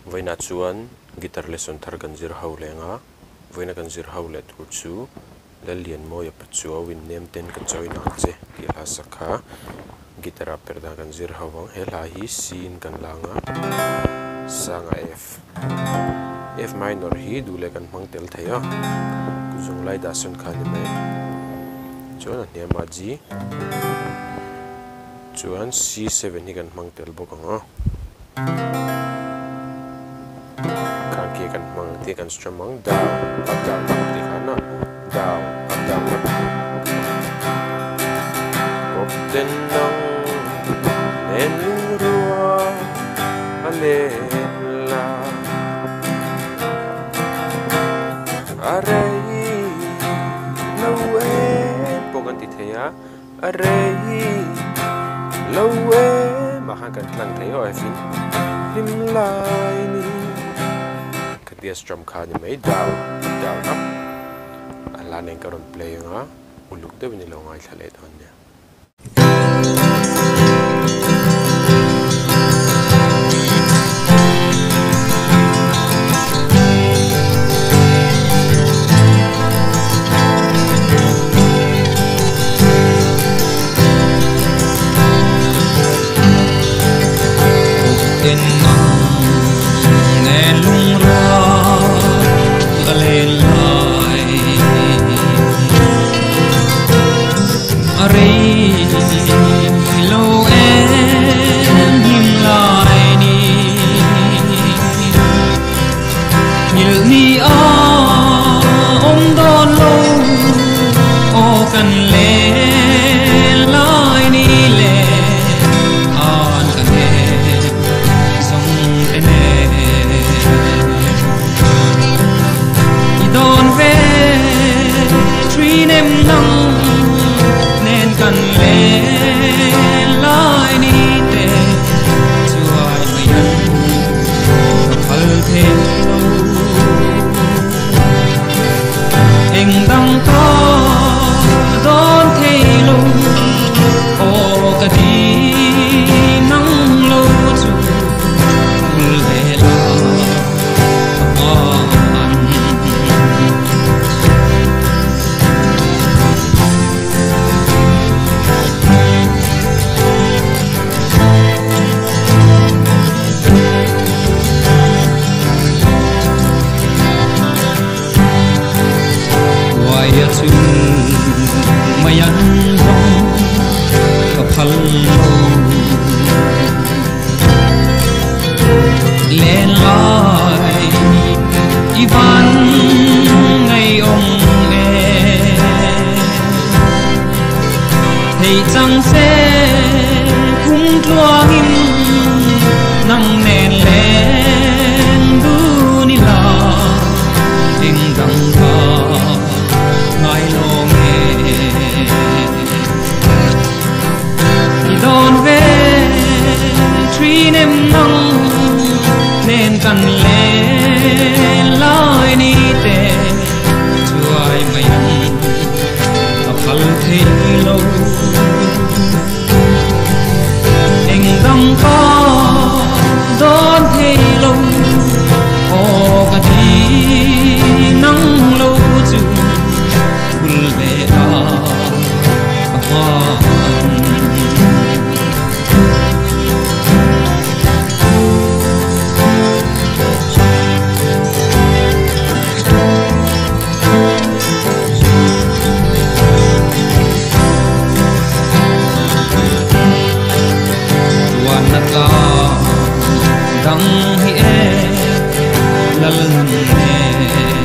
Voina chuan guitar lesson thar kan zir ho lenga voina kan zir ho le tur chu la lian moya pachu win name ten ka join ang che ti la sakha guitar perda kan zir ho wang hela hi sin kan langa sanga F minor hi dule kan mangtel theya kuzung lai da sun khani me chuan ne ma G chuan C7 hi kan mangtel bokanga kan mang ti kan strum down up down up ti kana down up down up op den nang en ruwa alela arei lowe pokan ti theya arei lowe mahan kan tlang theyo afin lim lai ni bass drum khani mai down up ala nen karon play nga uluk de ni lo ngai thale don ne dang hi e lal nam ne